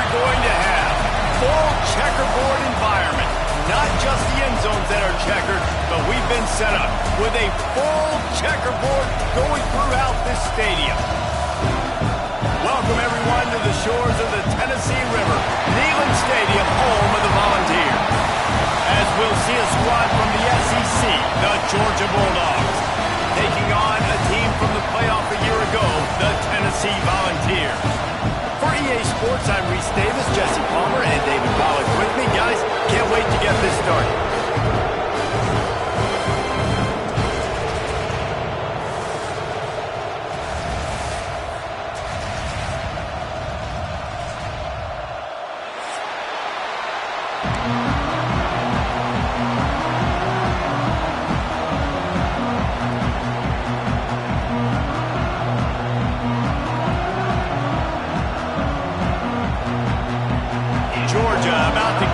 are going to have full checkerboard environment. Not just the end zones that are checkered, but we've been set up with a full checkerboard going throughout this stadium. Welcome, everyone, to the shores of the Tennessee River, Neyland Stadium, home of the Volunteers. As we'll see a squad from the SEC, the Georgia Bulldogs, taking on a team from the playoff a year ago, the Tennessee Volunteers. For EA Sports, I'm Reese Davis, Jesse Palmer, and David Pollack with me. Guys, can't wait to get this started.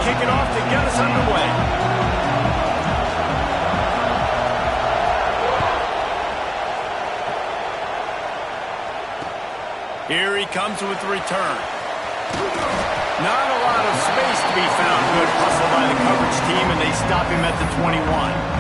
Kick it off to get us underway. Here he comes with the return. Not a lot of space to be found. Good hustle by the coverage team, and they stop him at the 21.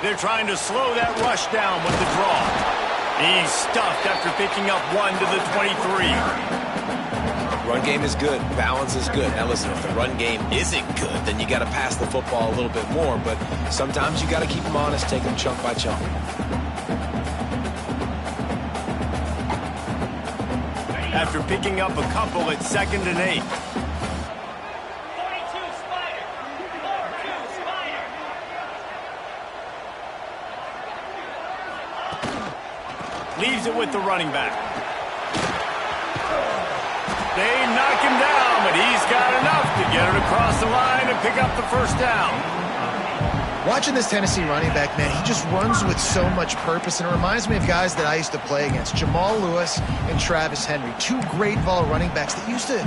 They're trying to slow that rush down with the draw. He's stuffed after picking up one to the 23. Run game is good. Balance is good. Now listen, if the run game isn't good, then you got to pass the football a little bit more. But sometimes you got to keep them honest, take them chunk by chunk. After picking up a couple at 2nd and 8. Leaves it with the running back. They knock him down, but he's got enough to get it across the line and pick up the first down. Watching this Tennessee running back, man, he just runs with so much purpose, and it reminds me of guys that I used to play against, Jamal Lewis and Travis Henry, two great ball running backs that used to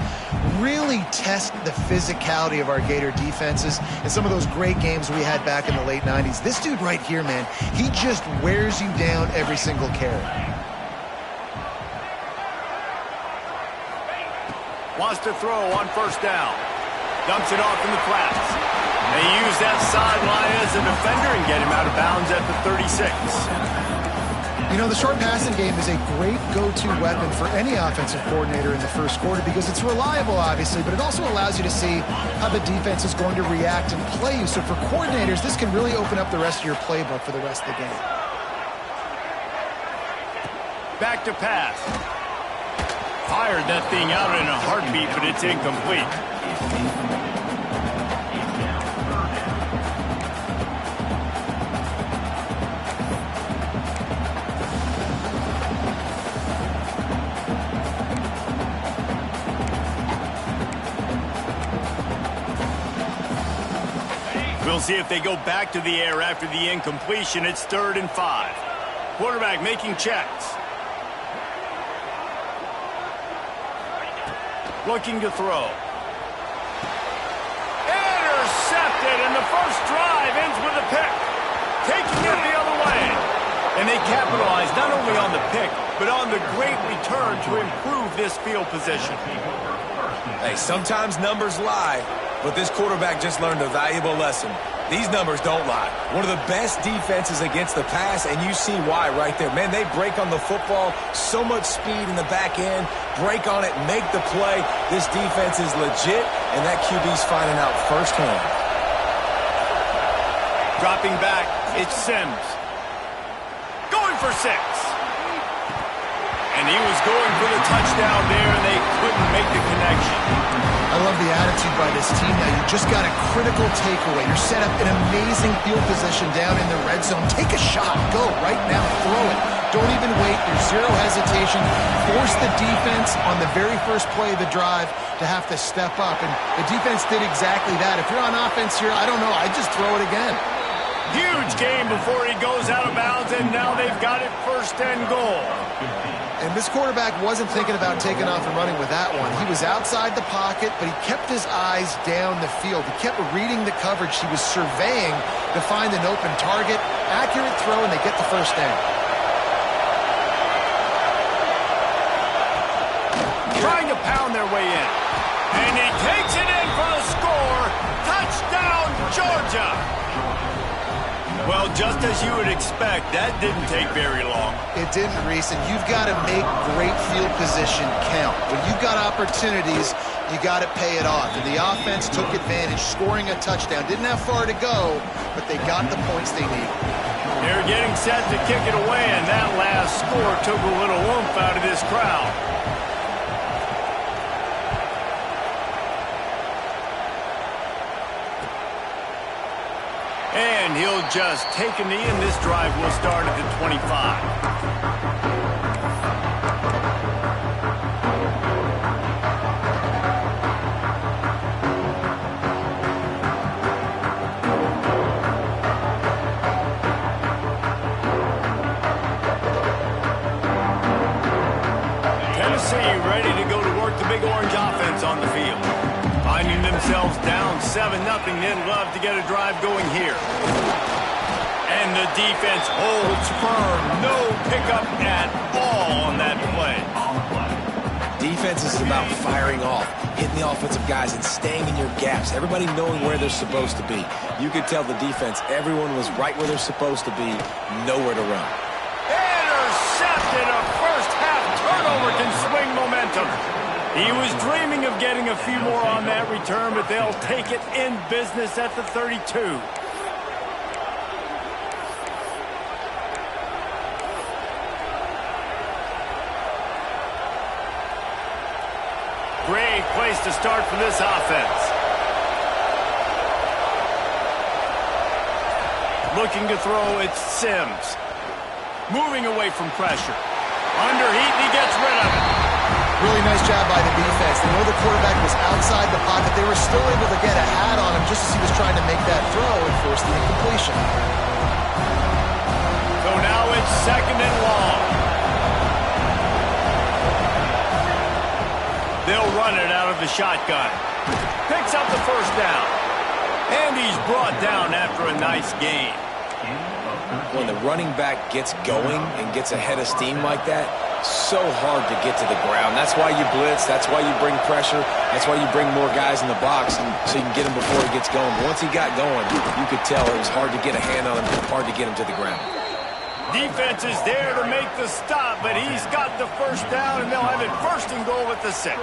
really test the physicality of our Gator defenses and some of those great games we had back in the late 90s. This dude right here, man, he just wears you down every single carry. Wants to throw on first down. Dumps it off in the flats. They use that sideline as a defender and get him out of bounds at the 36. You know, the short passing game is a great go-to weapon for any offensive coordinator in the first quarter because it's reliable, obviously, but it also allows you to see how the defense is going to react and play you. So for coordinators, this can really open up the rest of your playbook for the rest of the game. Back to pass. Fired that thing out in a heartbeat, but it's incomplete. We'll see if they go back to the air after the incompletion. It's 3rd and 5. Quarterback making checks. Looking to throw. Intercepted, and the first drive ends with a pick. Taking it the other way. And they capitalize not only on the pick, but on the great return to improve this field position. Hey, sometimes numbers lie, but this quarterback just learned a valuable lesson. These numbers don't lie. One of the best defenses against the pass, and you see why right there. Man, they break on the football, so much speed in the back end, break on it, make the play. This defense is legit, and that QB's finding out firsthand. Dropping back, it's Sims. Going for 6. And he was going for the touchdown there, and they couldn't make the connection. I love the attitude by this team now. You just got a critical takeaway. You're set up in amazing field position down in the red zone. Take a shot. Go right now. Throw it. Don't even wait. There's zero hesitation. Force the defense on the very first play of the drive to have to step up. And the defense did exactly that. If you're on offense here, I don't know. I'd just throw it again. Huge game before he goes out of bounds, and now they've got it 1st and goal. And this quarterback wasn't thinking about taking off and running with that one. He was outside the pocket, but he kept his eyes down the field. He kept reading the coverage. He was surveying to find an open target. Accurate throw, and they get the 1st down. Trying to pound their way in. And he takes it in for the score. Touchdown, Georgia. Well, just as you would expect, that didn't take very long. It didn't, Reese, and you've got to make great field position count. When you've got opportunities, you got to pay it off. And the offense took advantage, scoring a touchdown. Didn't have far to go, but they got the points they needed. They're getting set to kick it away, and that last score took a little oomph out of this crowd. And he'll just take a knee, and this drive will start at the 25. Tennessee ready to go to work the Big Orange offense on the field. Finding themselves down 7-0, they'd love to get a drive going here. And the defense holds firm. No pickup at all on that play. Defense is about firing off, hitting the offensive guys and staying in your gaps. Everybody knowing where they're supposed to be. You could tell the defense, everyone was right where they're supposed to be, nowhere to run. Intercepted. A first half turnover can swing momentum. He was dreaming of getting a few more on that return, but they'll take it in business at the 32. Great place to start for this offense. Looking to throw, it's Sims. Moving away from pressure. Under heat, and he gets rid of it. Really nice job by the defense. They know the quarterback was outside the pocket. They were still able to get a hat on him just as he was trying to make that throw and force the incompletion. So now it's 2nd and long. They'll run it out of the shotgun. Picks up the 1st down. And he's brought down after a nice gain. When the running back gets going and gets ahead of steam like that, so hard to get to the ground. That's why you blitz. That's why you bring pressure. That's why you bring more guys in the box so you can get him before he gets going. But once he got going, you could tell it was hard to get a hand on him, hard to get him to the ground. Defense is there to make the stop, but he's got the 1st down, and they'll have it 1st and goal at the 6.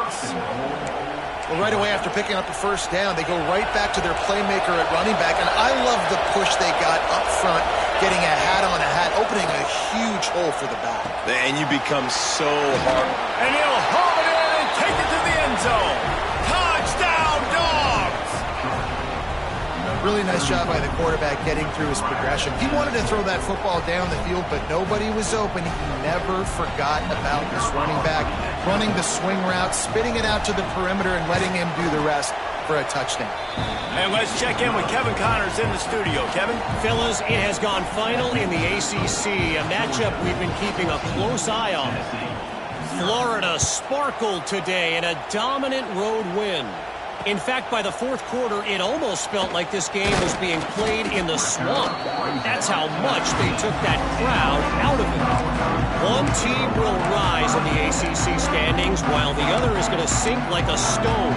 Well, right away after picking up a 1st down, they go right back to their playmaker at running back, and I love the push they got up front, getting a hat on a hat, opening a huge hole for the back. And you become so hard. And he'll haul it in and take it to the end zone. Touchdown, Dogs! Really nice job by the quarterback getting through his progression. He wanted to throw that football down the field, but nobody was open. He never forgot about this running back, running the swing route, spitting it out to the perimeter, and letting him do the rest for a touchdown. And let's check in with Kevin Connors in the studio. Kevin? Fellas, it has gone final in the ACC, a matchup we've been keeping a close eye on. Florida sparkled today in a dominant road win. In fact, by the 4th quarter, it almost felt like this game was being played in the swamp. That's how much they took that crowd out of it. One team will rise in the ACC standings, while the other is going to sink like a stone.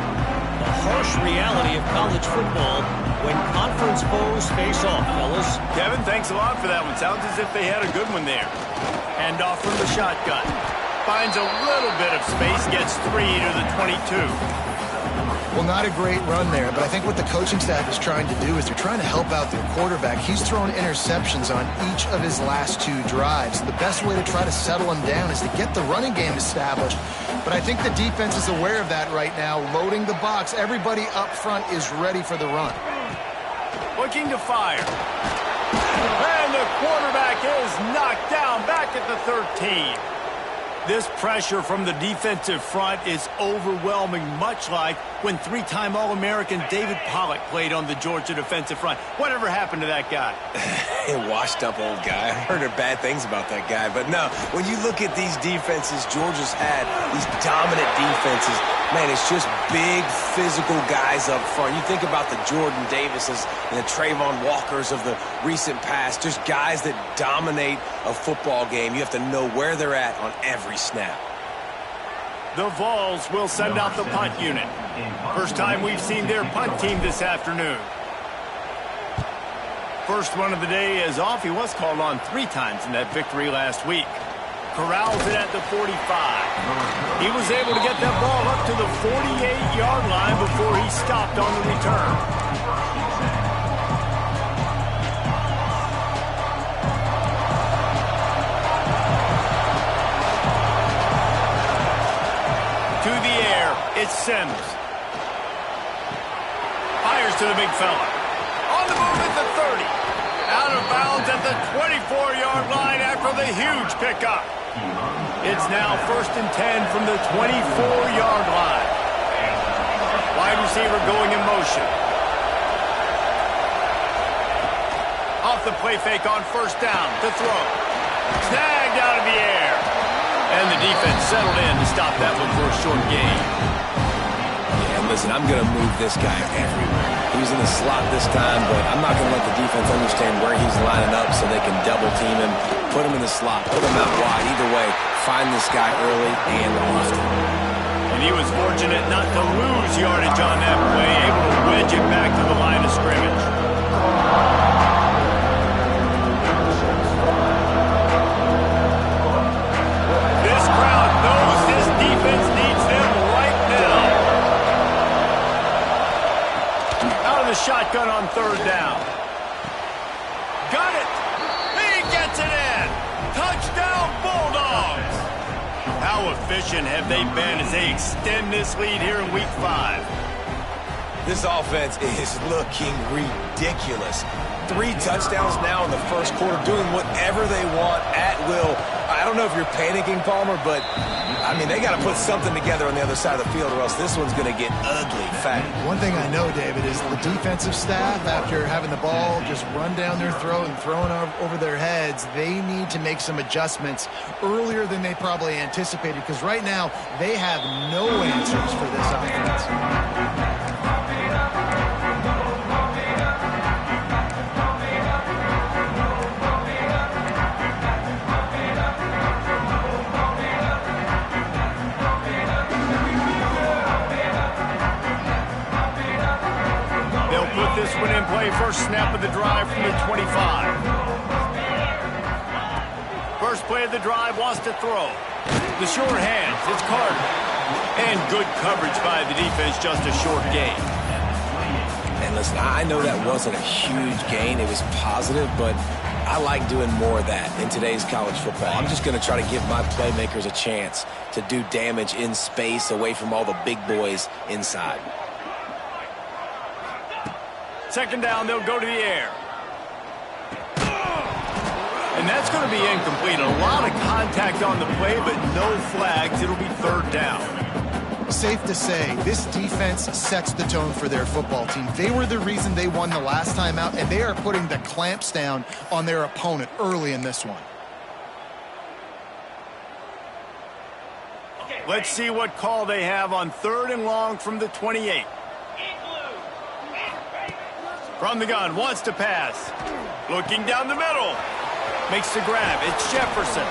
The harsh reality of college football when conference foes face off, fellas. Kevin, thanks a lot for that one. Sounds as if they had a good one there. Hand off from the shotgun. Finds a little bit of space, gets 3 to the 22. Well, not a great run there, but I think what the coaching staff is trying to do is they're trying to help out their quarterback. He's thrown interceptions on each of his last 2 drives. The best way to try to settle him down is to get the running game established. But I think the defense is aware of that right now, loading the box. Everybody up front is ready for the run. Looking to fire. And the quarterback is knocked down back at the 13. This pressure from the defensive front is overwhelming, much like when 3-time All-American David Pollock played on the Georgia defensive front. Whatever happened to that guy? A washed-up old guy. I heard bad things about that guy. But no, when you look at these defenses Georgia's had, these dominant defenses, man, it's just big, physical guys up front. You think about the Jordan Davises and the Trayvon Walkers of the recent past, just guys that dominate a football game. You have to know where they're at on every snap. The Vols will send out the punt unit. First time we've seen their punt team this afternoon. First one of the day is off. He was called on 3 times in that victory last week. Corrals it at the 45. He was able to get that ball up to the 48-yard line before he stopped on the return. It's Sims. Fires to the big fella. On the move at the 30. Out of bounds at the 24-yard line after the huge pickup. It's now 1st and 10 from the 24-yard line. Wide receiver going in motion. Off the play fake on 1st down to throw. Snagged out of the air. And the defense settled in to stop that one for a short gain. Listen, I'm going to move this guy everywhere. He was in the slot this time, but I'm not going to let the defense understand where he's lining up so they can double team him, put him in the slot, put him out wide. Either way, find this guy early and often. And he was fortunate not to lose yardage on that play, able to wedge it back to the line of scrimmage. This crowd knows this defense needs them right now. The shotgun on 3rd down. Got it. He gets it in. Touchdown, Bulldogs. How efficient have they been as they extend this lead here in Week 5? This offense is looking ridiculous. 3 touchdowns now in the first quarter, doing whatever they want at will. I don't know if you're panicking, Palmer, but, I mean, they got to put something together on the other side of the field or else this one's going to get ugly fast. One thing I know, David, is the defensive staff, after having the ball just run down their throat and thrown over their heads, they need to make some adjustments earlier than they probably anticipated, because right now they have no answers for this offense. This one in play, first snap of the drive from the 25. First play of the drive, wants to throw. The short hands, it's Carter. And good coverage by the defense, just a short gain. And listen, I know that wasn't a huge gain. It was positive, but I like doing more of that in today's college football. I'm just going to try to give my playmakers a chance to do damage in space away from all the big boys inside. 2nd down, they'll go to the air. And that's going to be incomplete. A lot of contact on the play, but no flags. It'll be 3rd down. Safe to say, this defense sets the tone for their football team. They were the reason they won the last time out, and they are putting the clamps down on their opponent early in this one. Let's see what call they have on 3rd and long from the 28. From the gun, wants to pass. Looking down the middle. Makes the grab. It's Jefferson.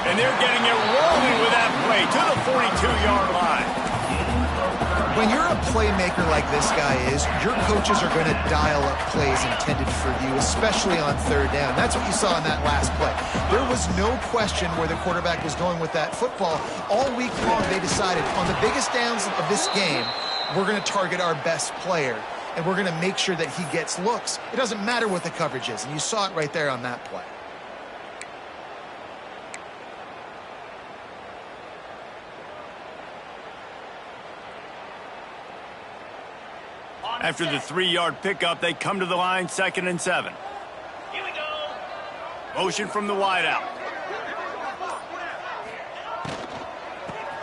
And they're getting it rolling with that play to the 42-yard line. When you're a playmaker like this guy is, your coaches are going to dial up plays intended for you, especially on 3rd down. That's what you saw in that last play. There was no question where the quarterback was going with that football. All week long, they decided on the biggest downs of this game, we're going to target our best player, and we're going to make sure that he gets looks. It doesn't matter what the coverage is, and you saw it right there on that play. After the 3-yard pickup, they come to the line, 2nd and 7. Here we go. Motion from the wideout.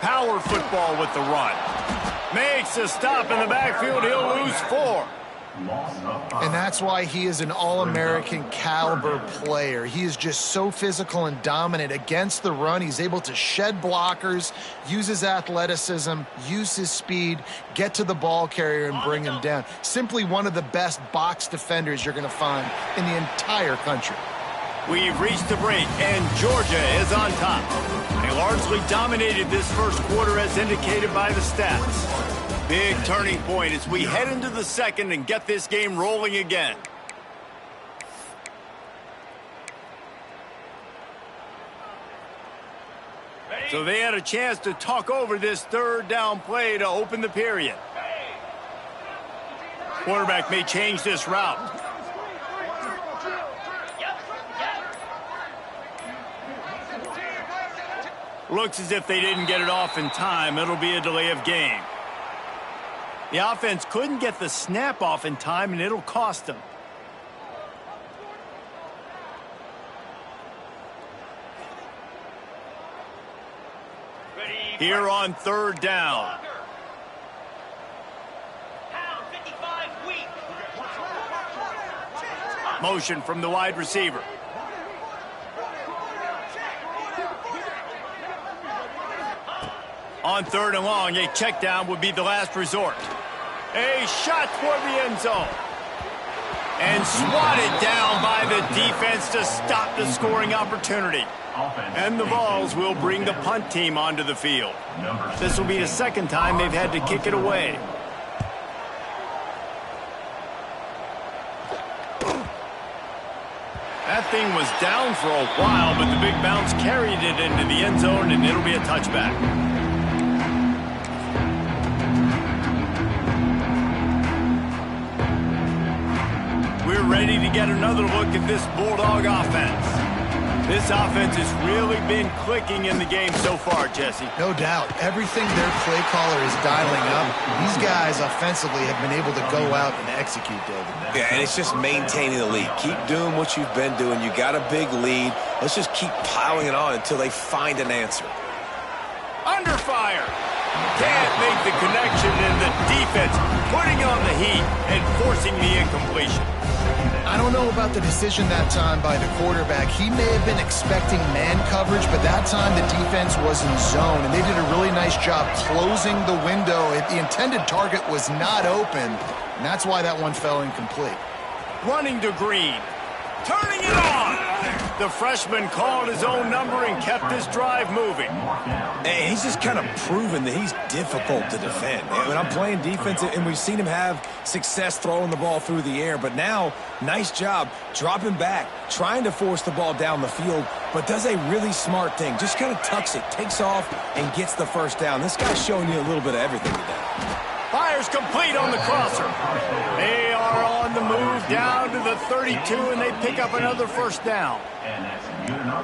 Power football with the run. Makes a stop in the backfield. He'll lose 4. And that's why he is an All-American caliber player. He is just so physical and dominant against the run. He's able to shed blockers, use his athleticism, use his speed, get to the ball carrier and bring him down. Simply one of the best box defenders you're going to find in the entire country. We've reached the break, and Georgia is on top. They largely dominated this first quarter as indicated by the stats. Big turning point as we head into the second and get this game rolling again. So they had a chance to talk over this 3rd down play to open the period. Quarterback may change this route. Looks as if they didn't get it off in time. It'll be a delay of game. The offense couldn't get the snap off in time, and it'll cost them. Here on 3rd down. Motion from the wide receiver. On 3rd and long, a check down would be the last resort. A shot toward the end zone. And swatted down by the defense to stop the scoring opportunity. And the Vols will bring the punt team onto the field. This will be the 2nd time they've had to kick it away. That thing was down for a while, but the big bounce carried it into the end zone, and it'll be a touchback. We're ready to get another look at this Bulldog offense. This offense has really been clicking in the game so far, Jesse. No doubt. Everything their play caller is dialing up, these guys offensively have been able to go out and execute, David. Yeah, and it's just maintaining the lead. Keep doing what you've been doing. You got a big lead. Let's just keep piling it on until they find an answer. Under fire. Can't make the connection, and the defense putting on the heat and forcing the incompletion. I don't know about the decision that time by the quarterback. He may have been expecting man coverage, but that time the defense was in zone, and they did a really nice job closing the window. The intended target was not open, and that's why that one fell incomplete. Running to Green. Turning it on. The freshman called his own number and kept this drive moving. And he's just kind of proven that he's difficult to defend. When I'm playing defense, and we've seen him have success throwing the ball through the air, but now, nice job dropping back, trying to force the ball down the field, but does a really smart thing. Just kind of tucks it, takes off, and gets the first down. This guy's showing you a little bit of everything today. Fires complete on the crosser. They are on the move down to the 32, and they pick up another first down.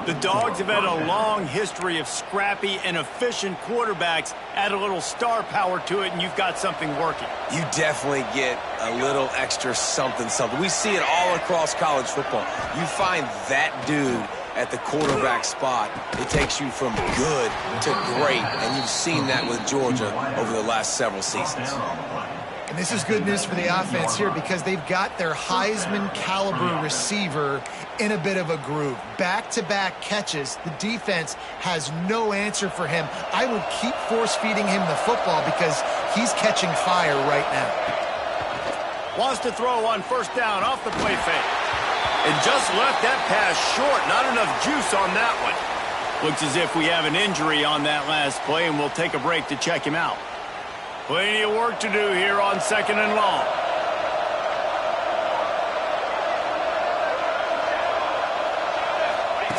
The Dogs have had a long history of scrappy and efficient quarterbacks. Add a little star power to it, and you've got something working. You definitely get a little extra something. We see it all across college football. You find that dude at the quarterback spot, it takes you from good to great, and you've seen that with Georgia over the last several seasons. And this is good news for the offense here because they've got their Heisman caliber receiver in a bit of a groove. Back-to-back catches. The defense has no answer for him. I would keep force-feeding him the football because he's catching fire right now. Wants to throw on first down off the play fake. And just left that pass short. Not enough juice on that one. Looks as if we have an injury on that last play, and we'll take a break to check him out. Plenty of work to do here on 2nd and long.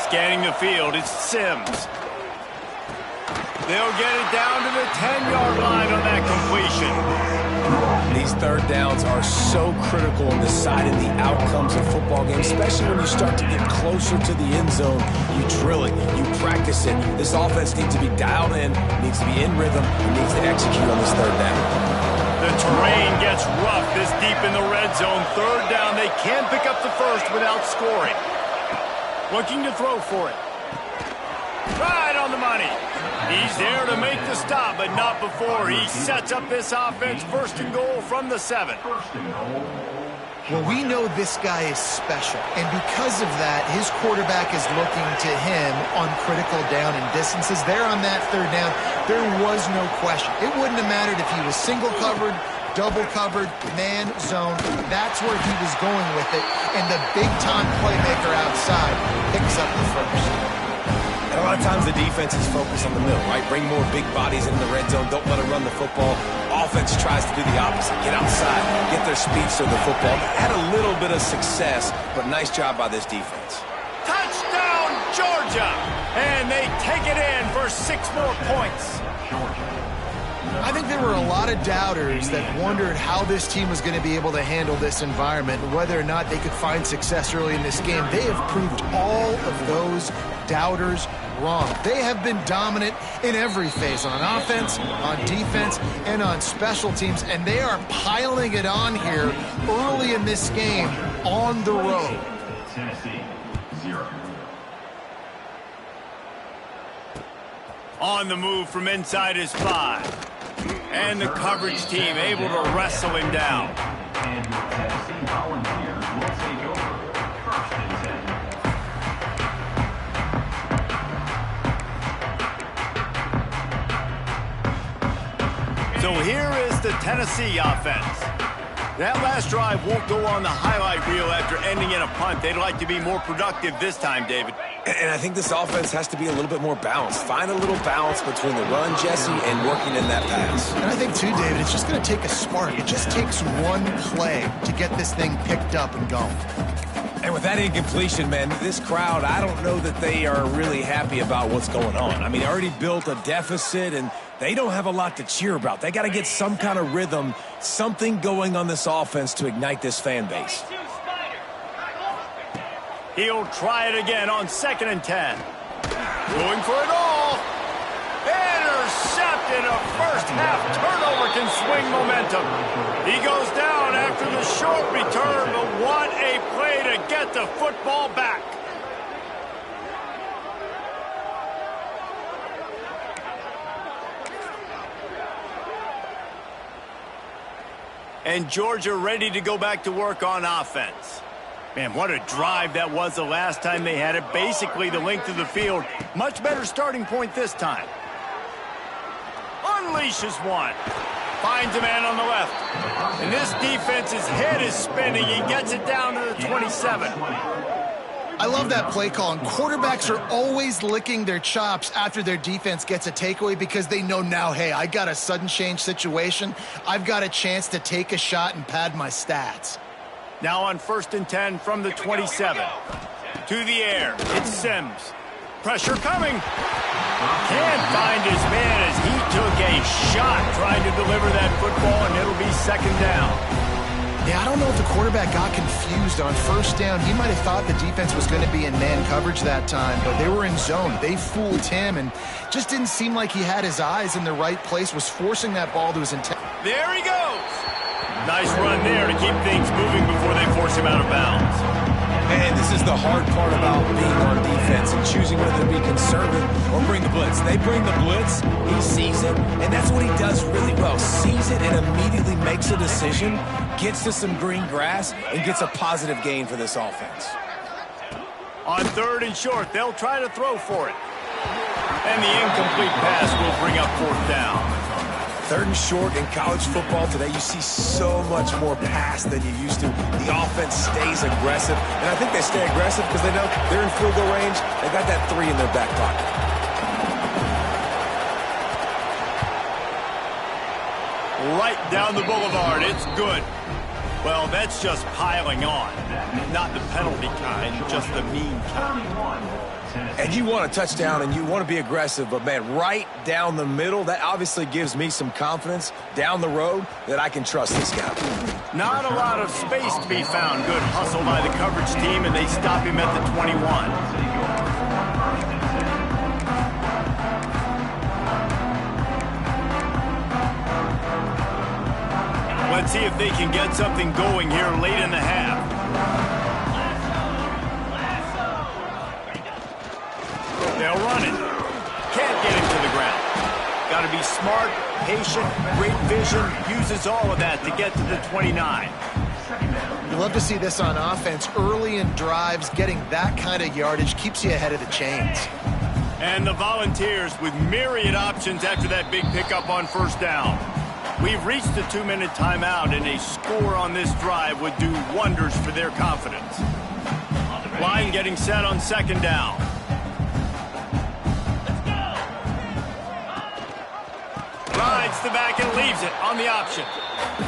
Scanning the field, it's Sims. They'll get it down to the 10-yard line on that completion. These third downs are so critical in deciding the outcomes of football games, especially when you start to get closer to the end zone. You drill it, you practice it. This offense needs to be dialed in, needs to be in rhythm, and needs to execute on this third down. The terrain gets rough this deep in the red zone. Third down, they can pick up the first without scoring. Looking to throw for it. Right on the money. He's there to make the stop, but not before he sets up this offense. First and goal from the 7. Well, we know this guy is special, and because of that, his quarterback is looking to him on critical down and distances. There on that third down, there was no question. It wouldn't have mattered if he was single covered, double covered, man, zone. That's where he was going with it, and the big-time playmaker outside picks up the first. And a lot of times the defense is focused on the middle, right? Bring more big bodies into the red zone. Don't let them run the football. Offense tries to do the opposite. Get outside. Get their speeds to the football. Had a little bit of success, but nice job by this defense. Touchdown, Georgia! And they take it in for 6 more points. I think there were a lot of doubters that wondered how this team was going to be able to handle this environment and whether or not they could find success early in this game. They have proved all of those doubters wrong. They have been dominant in every phase, on offense, on defense, and on special teams, and they are piling it on here early in this game on the road. Tennessee, 0. On the move from inside his 5. And the coverage team able to wrestle him down. And the Tennessee Volunteers will take over. First and 10. So here is the Tennessee offense. That last drive won't go on the highlight reel after ending in a punt. They'd like to be more productive this time, David. And I think this offense has to be a little bit more balanced. Find a little balance between the run, Jesse, and working in that pass. And I think, too, David, it's just going to take a spark. It just takes one play to get this thing picked up and going. And with that incompletion, man, this crowd, I don't know that they are really happy about what's going on. I mean, they already built a deficit, and they don't have a lot to cheer about. They got to get some kind of rhythm, something going on this offense to ignite this fan base. He'll try it again on 2nd and 10. Going for it all. Intercepted. A first-half turnover can swing momentum. He goes down after the short return, but what a play to get the football back. And Georgia ready to go back to work on offense. Man, what a drive that was the last time they had it. Basically the length of the field. Much better starting point this time. Unleashes one. Finds a man on the left. And this defense's head is spinning. He gets it down to the 27. I love that play call, and quarterbacks are always licking their chops after their defense gets a takeaway because they know now, hey, I got a sudden change situation. I've got a chance to take a shot and pad my stats. Now on 1st and 10 from the 27. To the air. It's Sims. Pressure coming. Can't find his man as he took a shot trying to deliver that football, and it'll be 2nd down. Yeah, I don't know if the quarterback got confused on 1st down. He might have thought the defense was going to be in man coverage that time, but they were in zone. They fooled him and just didn't seem like he had his eyes in the right place, was forcing that ball to his intent. There he goes. Nice run there to keep things moving before they force him out of bounds. Man, this is the hard part about being on defense and choosing whether to be conservative or bring the blitz. They bring the blitz, he sees it, and that's what he does really well. Sees it and immediately makes a decision, gets to some green grass, and gets a positive gain for this offense. On 3rd and short, they'll try to throw for it. And the incomplete pass will bring up 4th down. 3rd and short in college football today, you see so much more pass than you used to. The offense stays aggressive, and I think they stay aggressive because they know they're in field goal range. They got that 3 in their back pocket. Right down the boulevard, it's good. Well, that's just piling on. Not the penalty kind, just the mean kind. And you want a touchdown and you want to be aggressive, but, man, right down the middle, that obviously gives me some confidence down the road that I can trust this guy. Not a lot of space to be found. Good hustle by the coverage team, and they stop him at the 21. Let's see if they can get something going here late in the half. They'll run it. Can't get him to the ground. Got to be smart, patient, great vision. Uses all of that to get to the 29. You love to see this on offense. Early in drives, getting that kind of yardage keeps you ahead of the chains. And the Volunteers with myriad options after that big pickup on first down. We've reached the 2-minute timeout, and a score on this drive would do wonders for their confidence. Line getting set on second down. Rides the back and leaves it on the option.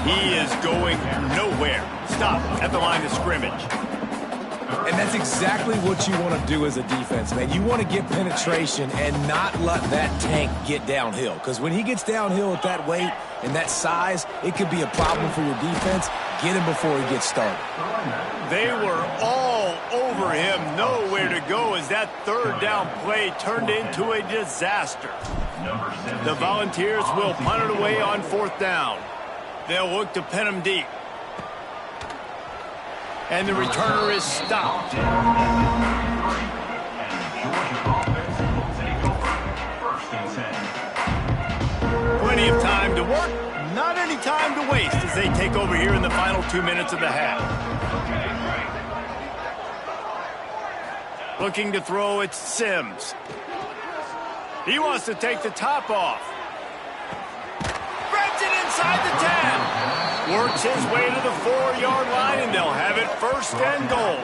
He is going nowhere. Stop at the line of scrimmage. And that's exactly what you want to do as a defense, man. You want to get penetration and not let that tank get downhill. Because when he gets downhill at that weight and that size, it could be a problem for your defense. Get him before he gets started. They were all over him. Nowhere to go as that third down play turned into a disaster. The Volunteers will punt it away on fourth down. They'll look to pin him deep. And the returner is stopped. Plenty of time to work, not any time to waste as they take over here in the final 2 minutes of the half. Looking to throw, it's Sims. He wants to take the top off. Grabs it inside the 10. Works his way to the 4-yard line, and they'll have it first and goal.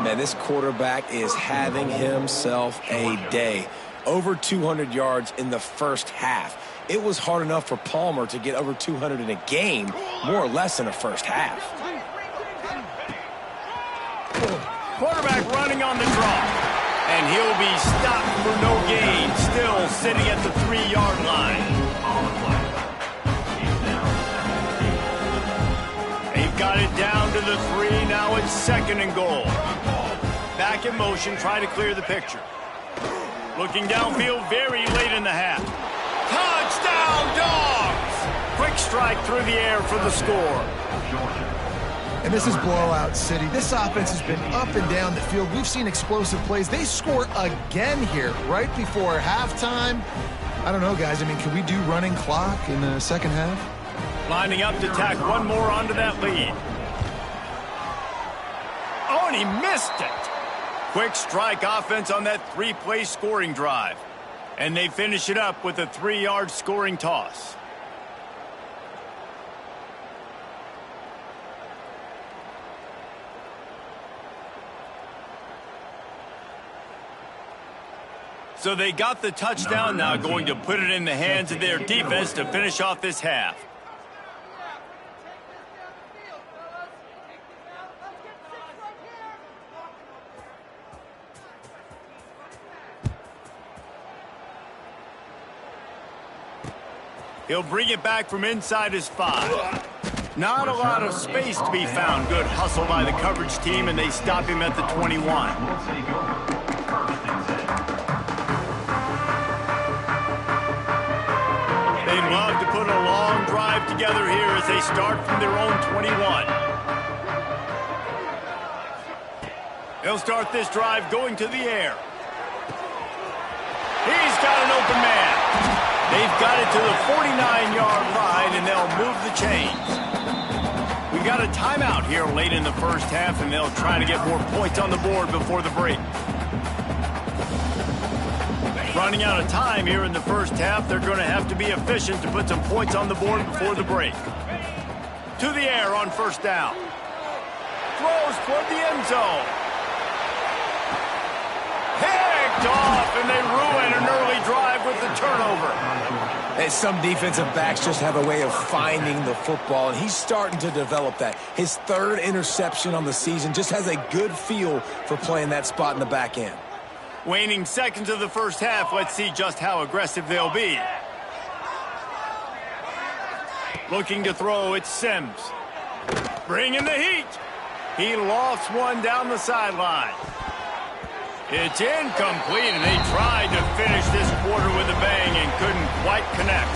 Man, this quarterback is having himself a day. Over 200 yards in the first half. It was hard enough for Palmer to get over 200 in a game, more or less in the first half. Quarterback running on the draw. And he'll be stopped for no gain, still sitting at the 3-yard line. They've got it down to the 3, now it's second and goal. Back in motion, trying to clear the picture. Looking downfield very late in the half. Touchdown, Dogs! Quick strike through the air for the score. And this is blowout city. This offense has been up and down the field. We've seen explosive plays. They score again here right before halftime. I don't know, guys. I mean, can we do running clock in the second half? Lining up to tack one more onto that lead. Oh, and he missed it. Quick strike offense on that 3-play scoring drive. And they finish it up with a 3-yard scoring toss. So they got the touchdown, now going to put it in the hands of their defense to finish off this half. He'll bring it back from inside his 5. Not a lot of space to be found. Good hustle by the coverage team, and they stop him at the 21. They'd love to put a long drive together here as they start from their own 21. They'll start this drive going to the air. He's got an open man. They've got it to the 49-yard line, and they'll move the chains. We've got a timeout here late in the first half, and they'll try to get more points on the board before the break. Running out of time here in the first half, they're going to have to be efficient to put some points on the board before the break. To the air on first down. Throws toward the end zone. Picked off, and they ruin an early drive with the turnover. And some defensive backs just have a way of finding the football, and he's starting to develop that. His third interception on the season, just has a good feel for playing that spot in the back end. Waning seconds of the first half. Let's see just how aggressive they'll be. Looking to throw, it's Sims. Bringing the heat. He lofts one down the sideline. It's incomplete, and they tried to finish this quarter with a bang and couldn't quite connect.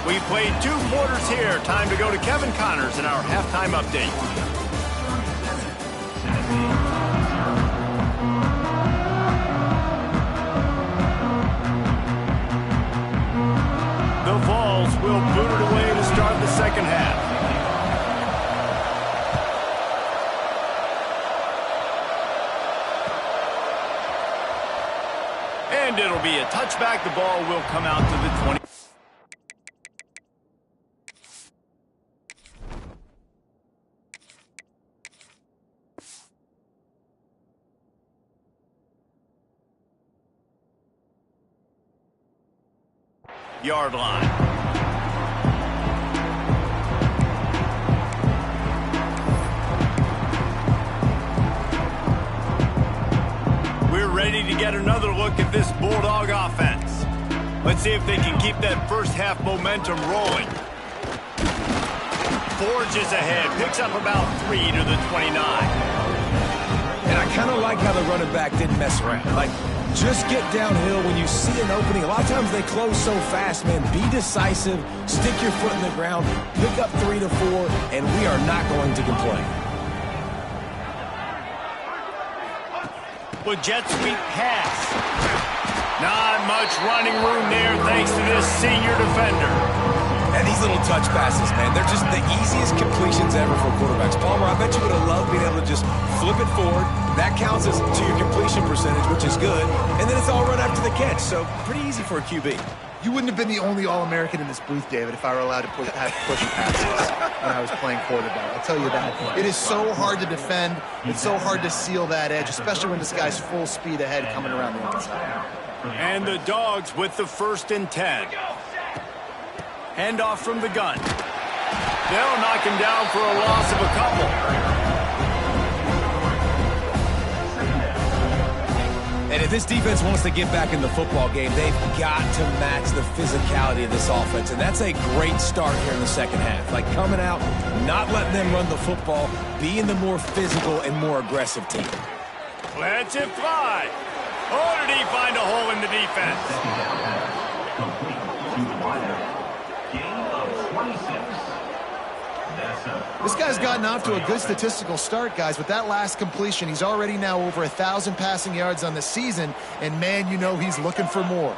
We played 2 quarters here. Time to go to Kevin Connors in our halftime update. The Vols will boot it away to start the second half. And it'll be a touchback. The ball will come out to the 20. Yard line. We're ready to get another look at this Bulldog offense. Let's see if they can keep that first half momentum rolling. Forges ahead, picks up about 3 to the 29. And I kind of like how the running back didn't mess around. Like, just get downhill when you see an opening. A lot of times they close so fast, man. Be decisive, stick your foot in the ground, pick up 3 to 4, and we are not going to complain. With jet sweep pass. Not much running room there thanks to this senior defender. And these little touch passes, man, they're just the easiest completions ever for quarterbacks. Palmer, I bet you would have loved being able to just flip it forward. That counts as to your completion percentage, which is good. And then it's all run after the catch, so pretty easy for a QB. You wouldn't have been the only All-American in this booth, David, if I were allowed to have push passes when I was playing quarterback. I'll tell you that. It is so hard to defend. It's so hard to seal that edge, especially when this guy's full speed ahead coming around the outside. And the Dogs with the 1st and 10. Handoff from the gun. They'll knock him down for a loss of a couple. And if this defense wants to get back in the football game, they've got to match the physicality of this offense. And that's a great start here in the second half. Like coming out, not letting them run the football, being the more physical and more aggressive team. Lets it fly. Oh, did he find a hole in the defense? Gain of 26. This guy's gotten off to a good statistical start, guys. With that last completion, he's already now over 1,000 passing yards on the season, and man, you know he's looking for more.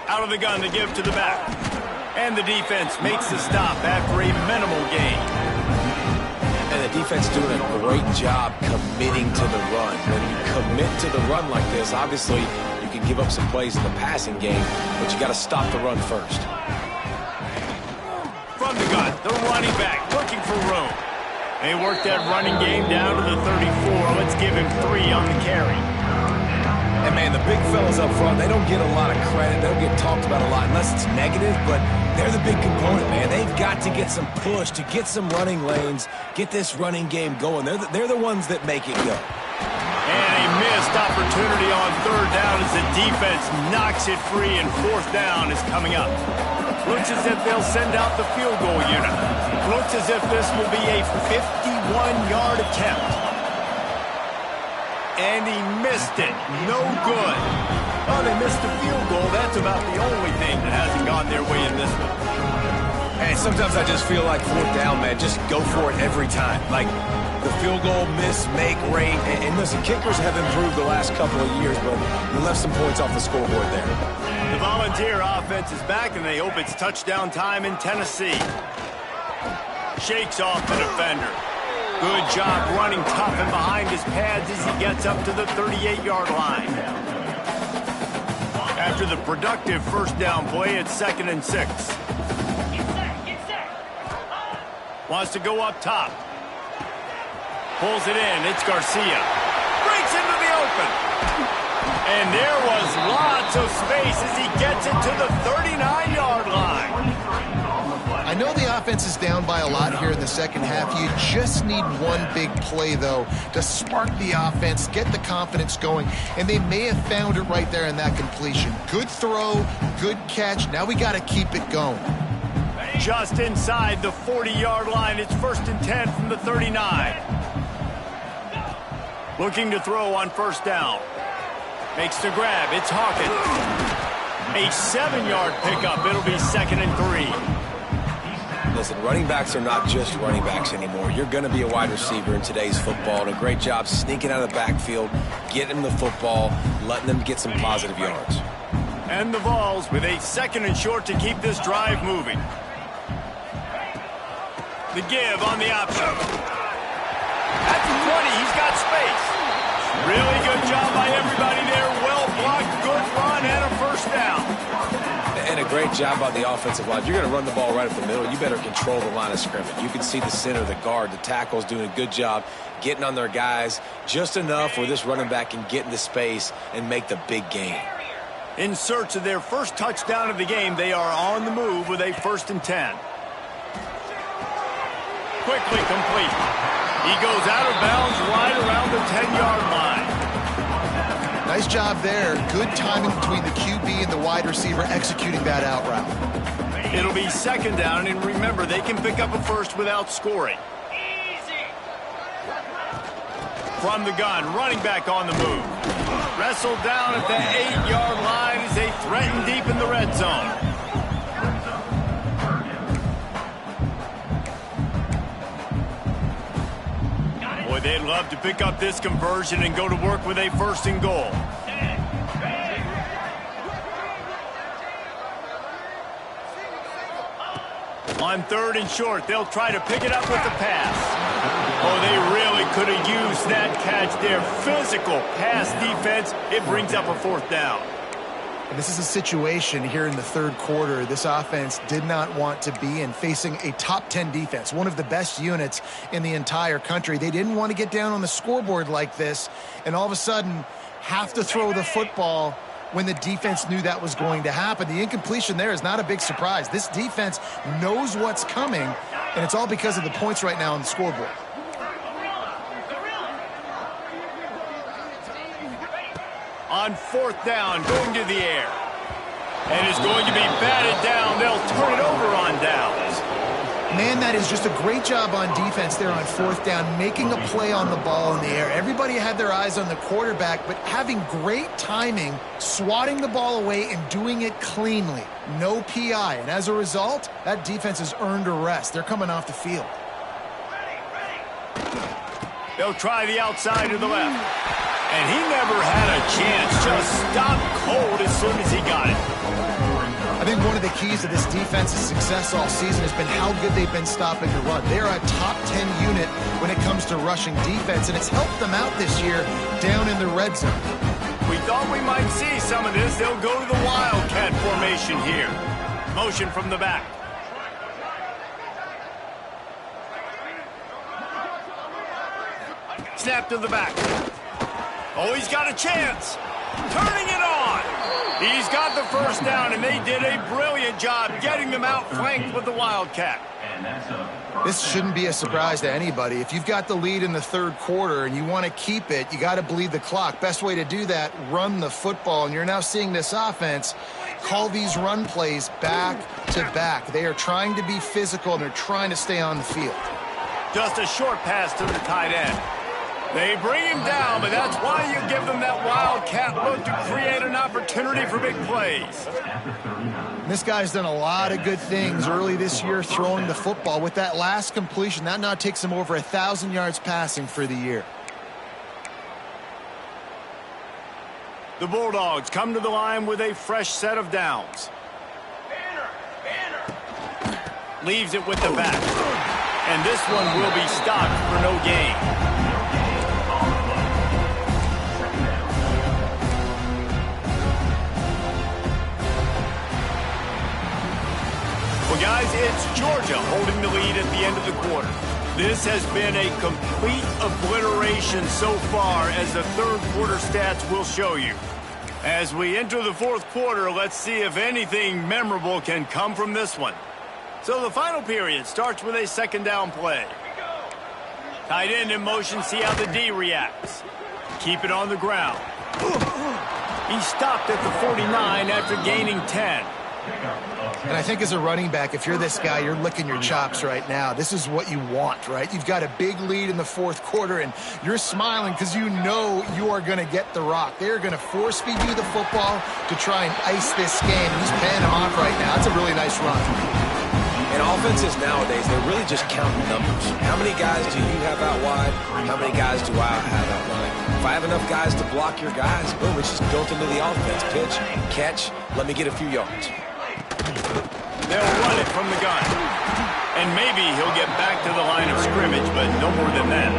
Out of the gun to give to the back. And the defense makes the stop after a minimal gain. And the defense doing a great job committing to the run. When you commit to the run like this, obviously you can give up some plays in the passing game, but you got to stop the run first. From the gun, the running back looking for room. They work that running game down to the 34. Let's give him 3 on the carry. And, man, the big fellas up front, they don't get a lot of credit. They don't get talked about a lot unless it's negative, but they're the big component, man. They've got to get some push, to get some running lanes, get this running game going. They're the ones that make it go. And a missed opportunity on 3rd down as the defense knocks it free, and 4th down is coming up. Looks as if they'll send out the field goal unit. Looks as if this will be a 51-yard attempt. And he missed it. No good. Oh, they missed the field goal. That's about the only thing that hasn't gone their way in this one. Hey, sometimes I just feel like 4th down, man. Just go for it every time. Like the field goal miss-make rate. And listen, kickers have improved the last couple of years, but you left some points off the scoreboard there. The Volunteer offense is back, and they hope it's touchdown time in Tennessee. Shakes off the defender. Good job running tough and behind his pads as he gets up to the 38-yard line. After the productive 1st down play, it's 2nd and 6. Wants to go up top. Pulls it in. It's Garcia. Breaks into the open. And there was lots of space as he gets it to the 39-yard line. I know the offense is down by a lot here in the second half. You just need one big play, though, to spark the offense, get the confidence going, and they may have found it right there in that completion. Good throw, good catch. Now we got to keep it going. Just inside the 40-yard line. It's 1st and 10 from the 39. Looking to throw on first down. Makes the grab. It's Hawkins. A 7-yard pickup. It'll be 2nd and 3. Listen, running backs are not just running backs anymore. You're going to be a wide receiver in today's football, and a great job sneaking out of the backfield, getting them the football, letting them get some positive yards. And the Vols with a 2nd and short to keep this drive moving. The give on the option. At the 20, he's got space. Really good job by everybody there. Well blocked, good run, and a first down. And a great job by the offensive line. If you're going to run the ball right up the middle, you better control the line of scrimmage. You can see the center, the guard, the tackles doing a good job getting on their guys just enough where this running back can get into space and make the big gain. In search of their first touchdown of the game, they are on the move with a 1st and 10. Quickly complete. He goes out of bounds right around the 10-yard line. Nice job there. Good timing between the QB and the wide receiver executing that out route. It'll be 2nd down, and remember, they can pick up a first without scoring. From the gun, running back on the move. Wrestled down at the 8-yard line as they threaten deep in the red zone. Boy, they'd love to pick up this conversion and go to work with a 1st and goal. On 3rd and short, they'll try to pick it up with the pass. Oh, they really could have used that catch there. Physical pass defense. It brings up a 4th down. And this is a situation here in the 3rd quarter this offense did not want to be in, facing a top 10 defense, one of the best units in the entire country. They didn't want to get down on the scoreboard like this and all of a sudden have to throw the football when the defense knew that was going to happen. The incompletion there is not a big surprise. This defense knows what's coming, and it's all because of the points right now on the scoreboard. On 4th down, going to the air. And it's going to be batted down. They'll turn it over on downs. Man, that is just a great job on defense there on 4th down, making a play on the ball in the air. Everybody had their eyes on the quarterback, but having great timing, swatting the ball away and doing it cleanly. No PI, and as a result, that defense has earned a rest. They're coming off the field. They'll try the outside to the left. And he never had a chance, just stopped cold as soon as he got it. I think one of the keys to this defense's success all season has been how good they've been stopping the run. They're a top 10 unit when it comes to rushing defense, and it's helped them out this year down in the red zone. We thought we might see some of this. They'll go to the Wildcat formation here. Motion from the back. Snap to the back. Oh, he's got a chance. Turning it on. He's got the first down, and they did a brilliant job getting them outflanked with the Wildcat. This shouldn't be a surprise to anybody. If you've got the lead in the 3rd quarter and you want to keep it, you got to bleed the clock. Best way to do that, run the football. And you're now seeing this offense call these run plays back to back. They are trying to be physical, and they're trying to stay on the field. Just a short pass to the tight end. They bring him down, but that's why you give them that Wildcat look to create an opportunity for big plays. This guy's done a lot of good things early this year throwing the football. With that last completion, that now takes him over 1,000 yards passing for the year. The Bulldogs come to the line with a fresh set of downs. Leaves it with the back. And this one will be stopped for no gain. Well, guys, it's Georgia holding the lead at the end of the quarter. This has been a complete obliteration so far, as the third quarter stats will show you. As we enter the fourth quarter, let's see if anything memorable can come from this one. So the final period starts with a second down play. Tight end in motion, see how the D reacts. Keep it on the ground. He stopped at the 49 after gaining 10. And I think as a running back, if you're this guy, you're licking your chops right now. This is what you want, right? You've got a big lead in the fourth quarter, and you're smiling because you know you are going to get the rock. They're going to force feed you the football to try and ice this game. He's paying him off right now. That's a really nice run. And offenses nowadays, they're really just counting numbers. How many guys do you have out wide? How many guys do I have out wide? If I have enough guys to block your guys, boom, it's just built into the offense. Pitch, catch, let me get a few yards. They'll run it from the gun. And maybe he'll get back to the line of scrimmage, but no more than that.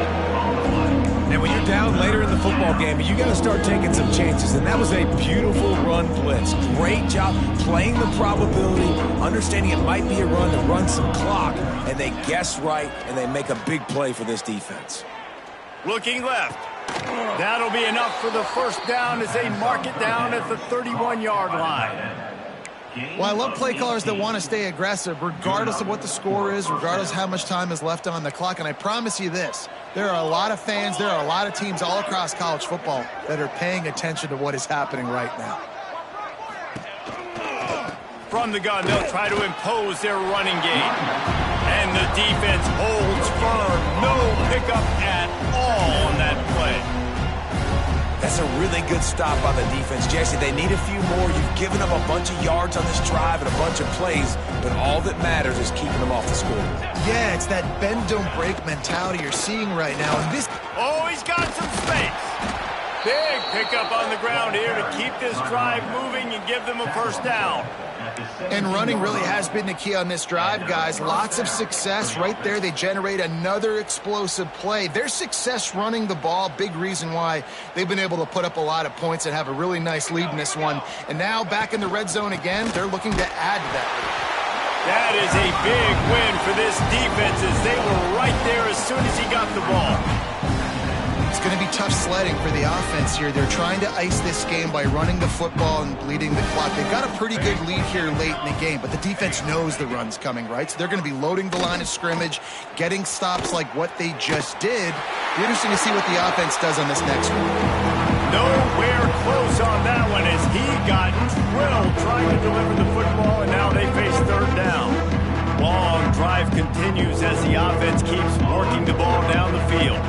And when you're down later in the football game, you got to start taking some chances. And that was a beautiful run blitz. Great job playing the probability, understanding it might be a run to run some clock. And they guess right, and they make a big play for this defense. Looking left. That'll be enough for the first down as they mark it down at the 31-yard line. Well, I love play callers that want to stay aggressive, regardless of what the score is, regardless of how much time is left on the clock. And I promise you this, there are a lot of fans, there are a lot of teams all across college football that are paying attention to what is happening right now. From the gun, they'll try to impose their running game. And the defense holds firm. No pickup at all on that play. That's a really good stop by the defense. Jesse, they need a few more. You've given them a bunch of yards on this drive and a bunch of plays, but all that matters is keeping them off the score. Yeah, it's that bend, don't break mentality you're seeing right now. And this... Oh, he's got some space. Big pickup on the ground here to keep this drive moving and give them a first down. And running really has been the key on this drive, guys. Lots of success right there. They generate another explosive play. Their success running the ball, big reason why they've been able to put up a lot of points and have a really nice lead in this one. And now back in the red zone again, they're looking to add to that lead. That is a big win for this defense as they were right there as soon as he got the ball. It's going to be tough sledding for the offense here. They're trying to ice this game by running the football and bleeding the clock. They've got a pretty good lead here late in the game, but the defense knows the run's coming, right? So they're going to be loading the line of scrimmage, getting stops like what they just did. Be interesting to see what the offense does on this next one. Nowhere close on that one as he got drilled trying to deliver the football, and now they face third down. Long drive continues as the offense keeps working the ball down the field.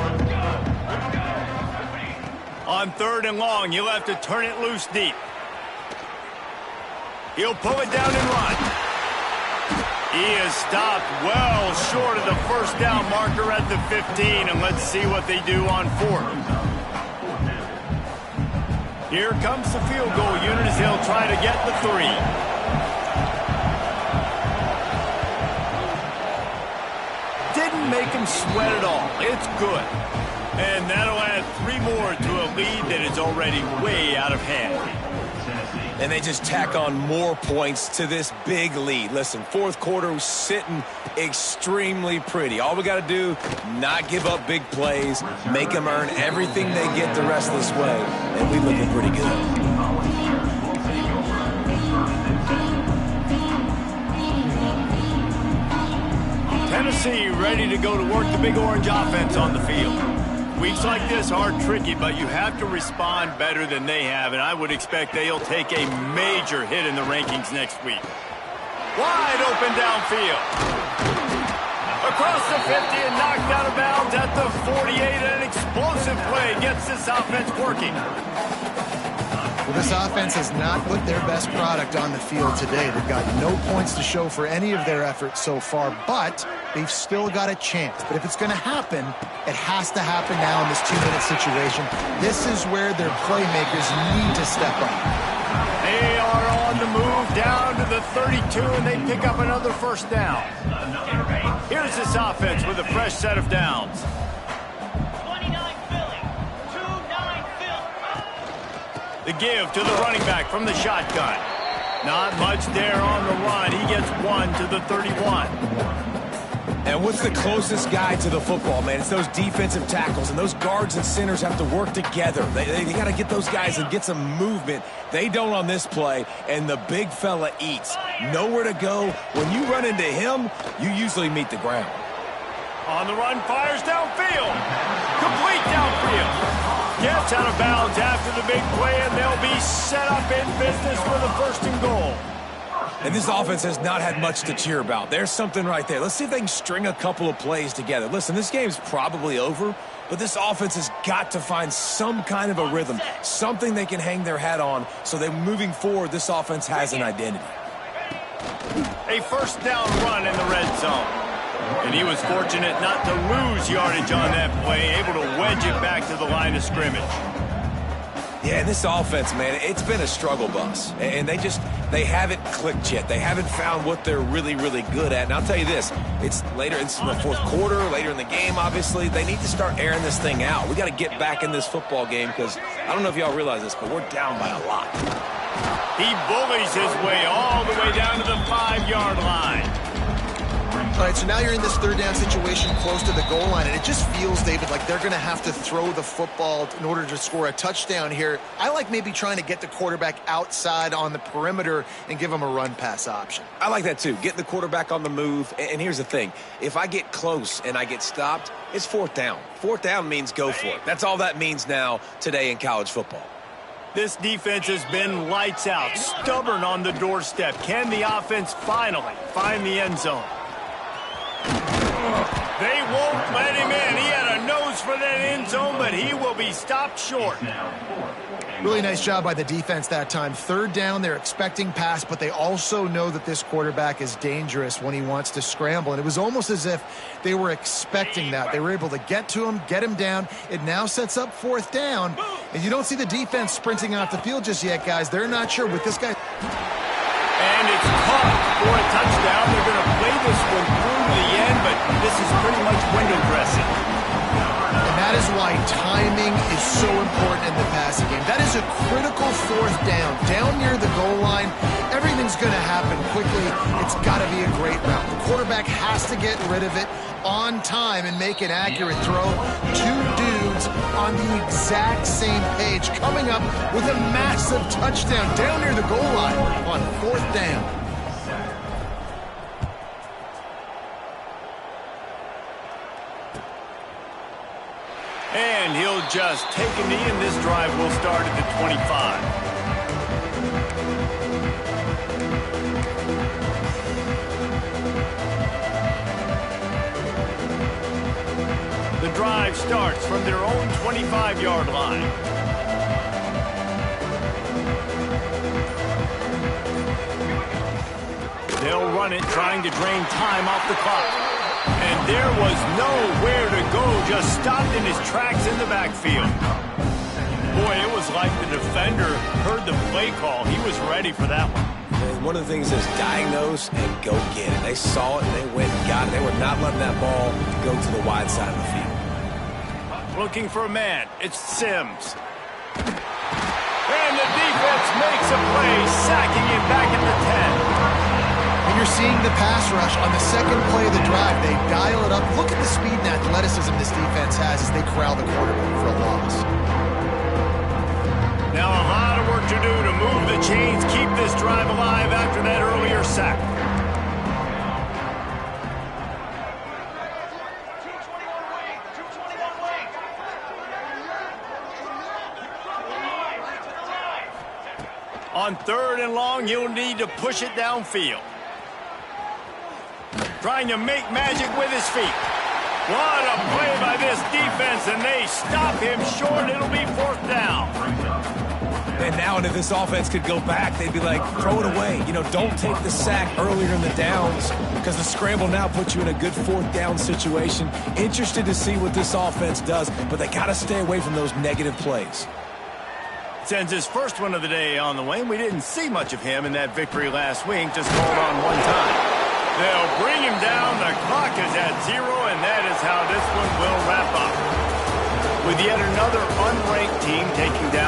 On third and long, you'll have to turn it loose deep. He'll pull it down and run. He is stopped well short of the first down marker at the 15, and let's see what they do on fourth. Here comes the field goal unit as they'll try to get the 3. Didn't make him sweat at all. It's good. And that'll add 3 more to a lead that is already way out of hand. And they just tack on more points to this big lead. Listen, fourth quarter was sitting extremely pretty. All we got to do, not give up big plays, make them earn everything they get the rest of this way, and we looking pretty good. Tennessee ready to go to work the Big Orange offense on the field. Weeks like this are tricky, but you have to respond better than they have, and I would expect they'll take a major hit in the rankings next week. Wide open downfield. Across the 50 and knocked out of bounds at the 48. An explosive play gets this offense working. Well, this offense has not put their best product on the field today. They've got no points to show for any of their efforts so far, but they've still got a chance. But if it's going to happen, it has to happen now in this 2-minute situation. This is where their playmakers need to step up. They are on the move down to the 32, and they pick up another first down. Here's this offense with a fresh set of downs. The give to the running back from the shotgun. Not much there on the run. He gets 1 to the 31. And what's the closest guy to the football, man? It's those defensive tackles, and those guards and centers have to work together. They got to get those guys and get some movement. They don't on this play, and the big fella eats. Nowhere to go. When you run into him, you usually meet the ground. On the run, fires downfield. Complete downfield. Gets out of bounds after the big play, and they'll be set up in business for the 1st and goal. And this offense has not had much to cheer about. There's something right there. Let's see if they can string a couple of plays together. Listen, this game's probably over, but this offense has got to find some kind of a rhythm, something they can hang their hat on so that moving forward, this offense has an identity. A 1st down run in the red zone. And he was fortunate not to lose yardage on that play, able to wedge it back to the line of scrimmage. Yeah, this offense, man, it's been a struggle bus. And they haven't clicked yet. They haven't found what they're really, really good at. And I'll tell you this, it's later in the 4th quarter, later in the game, obviously. They need to start airing this thing out. We got to get back in this football game because I don't know if y'all realize this, but we're down by a lot. He bullies his way all the way down to the 5-yard line. All right, so now you're in this 3rd down situation close to the goal line, and it just feels, David, like they're going to have to throw the football in order to score a touchdown here. I like maybe trying to get the quarterback outside on the perimeter and give him a run-pass option. I like that, too. Getting the quarterback on the move. And here's the thing. If I get close and I get stopped, it's 4th down. 4th down means go for it. That's all that means now today in college football. This defense has been lights out, stubborn on the doorstep. Can the offense finally find the end zone? They won't let him in. He had a nose for that end zone, but he will be stopped short. Really nice job by the defense that time. 3rd down, they're expecting pass, but they also know that this quarterback is dangerous when he wants to scramble. And it was almost as if they were expecting that. They were able to get to him, get him down. It now sets up 4th down. And you don't see the defense sprinting off the field just yet, guys. They're not sure with this guy. And it's caught for a touchdown. They're going to play this one through to the end, but this is pretty much window dressing. And that is why timing is so important in the passing game. That is a critical 4th down. Down near the goal line, everything's going to happen quickly. It's got to be a great route. The quarterback has to get rid of it on time and make an accurate throw. 2 dudes on the exact same page coming up with a massive touchdown down near the goal line on 4th down. And he'll just take a knee, and this drive will start at the 25. The drive starts from their own 25-yard line. They'll run it, trying to drain time off the clock. And there was nowhere to go, just stopped in his tracks in the backfield. Boy, it was like the defender heard the play call. He was ready for that one. And one of the things is diagnose and go get it. They saw it and they went and got it. They were not letting that ball go to the wide side of the field. Looking for a man. It's Sims. And the defense makes a play, sacking him back at the 10. And you're seeing the pass rush on the 2nd play of the drive. They dial it up. Look at the speed and athleticism this defense has as they corral the quarterback for a loss. Now a lot of work to do to move the chains, keep this drive alive after that earlier sack. On 3rd and long, you'll need to push it downfield. Trying to make magic with his feet. What a play by this defense, and they stop him short. It'll be 4th down. And now if this offense could go back, they'd be like, throw it away. You know, don't take the sack earlier in the downs because the scramble now puts you in a good 4th down situation. Interested to see what this offense does, but they got to stay away from those negative plays. Sends his first one of the day on the way. We didn't see much of him in that victory last week, just called on one time. They'll bring him down. The clock is at 0, and that is how this one will wrap up. With yet another unranked team taking down